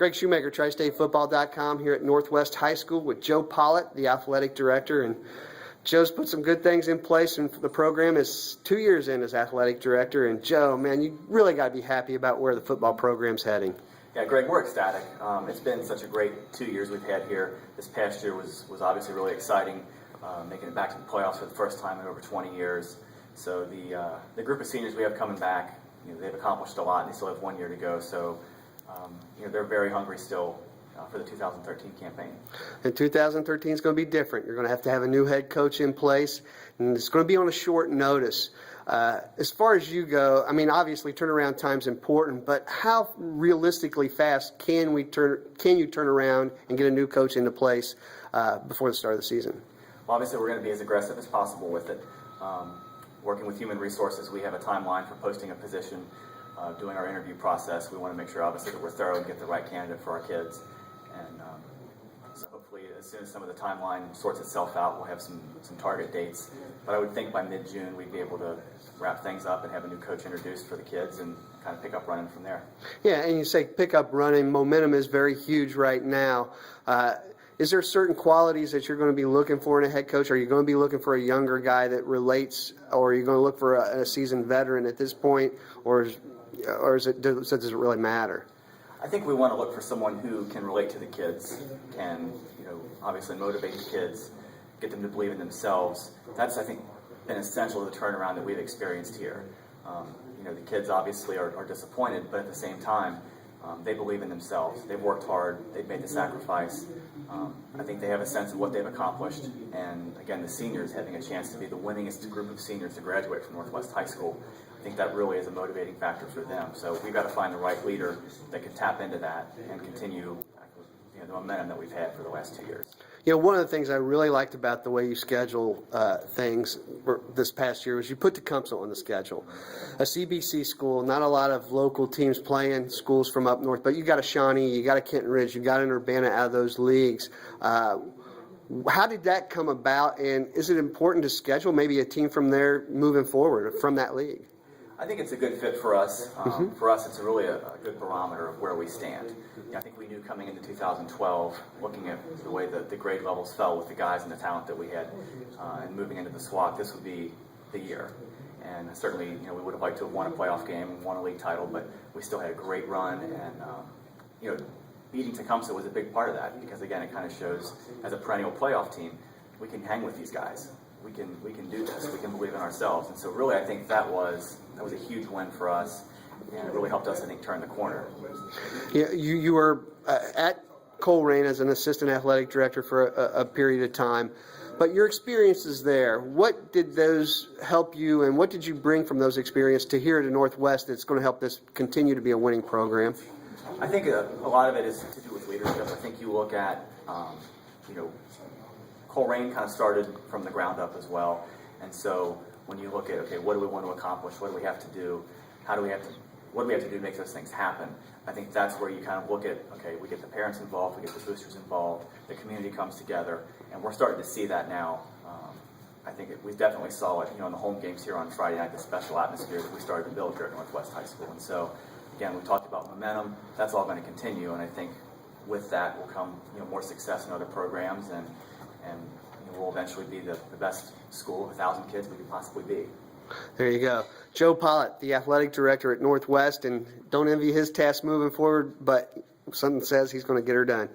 Greg Shoemaker, TriStateFootball.com here at Northwest High School with Joe Pollitt, the athletic director. And Joe's put some good things in place, and the program is 2 years in as athletic director. And Joe, man, you really got to be happy about where the football program's heading. Yeah, Greg, we're ecstatic. It's been such a great 2 years we've had here. This past year was obviously really exciting, making it back to the playoffs for the first time in over 20 years. So the group of seniors we have coming back, they've accomplished a lot, and they still have 1 year to go. So they're very hungry still for the 2013 campaign. And 2013 is going to be different. You're going to have a new head coach in place, and it's going to be on a short notice. As far as you go, I mean, obviously turnaround time's important, but how realistically fast can you turn around and get a new coach into place before the start of the season? Well, obviously we're going to be as aggressive as possible with it. Working with human resources, we have a timeline for posting a position, doing our interview process. We want to make sure, obviously, that we're thorough and get the right candidate for our kids. And so hopefully, as soon as some of the timeline sorts itself out, we'll have some target dates. But I would think by mid-June we'd be able to wrap things up and have a new coach introduced for the kids and kind of pick up running from there. Yeah, and you say pick up running. Momentum is very huge right now. Is there certain qualities that you're going to be looking for in a head coach? Are you going to be looking for a younger guy that relates, or are you going to look for a seasoned veteran at this point, or does it really matter? I think we want to look for someone who can relate to the kids, can obviously motivate the kids, get them to believe in themselves. That's, I think, been essential to the turnaround that we've experienced here. The kids obviously are disappointed, but at the same time, they believe in themselves. They've worked hard. They've made the sacrifice. I think they have a sense of what they've accomplished. And again, the seniors having a chance to be the winningest group of seniors to graduate from Northwest High School, I think that really is a motivating factor for them. So we've got to find the right leader that can tap into that and continue the momentum that we've had for the last 2 years. One of the things I really liked about the way you schedule things this past year was you put Tecumseh on the schedule. A CBC school, not a lot of local teams playing, schools from up north, but you got a Shawnee, you got a Kenton Ridge, you got an Urbana out of those leagues. How did that come about, and is it important to schedule maybe a team from there moving forward, from that league? I think it's a good fit for us. For us, it's really a good barometer of where we stand. I think we knew coming into 2012, looking at the way the grade levels fell with the guys and the talent that we had, and moving into the SWAC, this would be the year. And certainly, we would have liked to have won a playoff game and won a league title, but we still had a great run. And beating Tecumseh was a big part of that, because again, it kind of shows, as a perennial playoff team, we can hang with these guys. We can do this. We can believe in ourselves. And so really, I think that was a huge win for us, and it really helped us, I think, turn the corner. Yeah, you were at Colerain as an assistant athletic director for a period of time, but your experiences there, what did those help you, and what did you bring from those experiences to here to Northwest that's going to help this continue to be a winning program? I think a lot of it is to do with leadership. I think you look at, Colerain kind of started from the ground up as well, and so when you look at, okay, what do we want to accomplish? What do we have to do? What do we have to do to make those things happen? I think that's where you kind of look at, okay, we get the parents involved, we get the boosters involved, the community comes together, and we're starting to see that now. I think we definitely saw it, in the home games here on Friday night, the special atmosphere that we started to build here at Northwest High School. And so, again, we talked about momentum. That's all going to continue, and I think with that will come, more success in other programs, and we'll eventually be the best school of 1,000 kids we could possibly be. There you go. Joe Pollitt, the athletic director at Northwest, and don't envy his task moving forward, but something says he's going to get her done.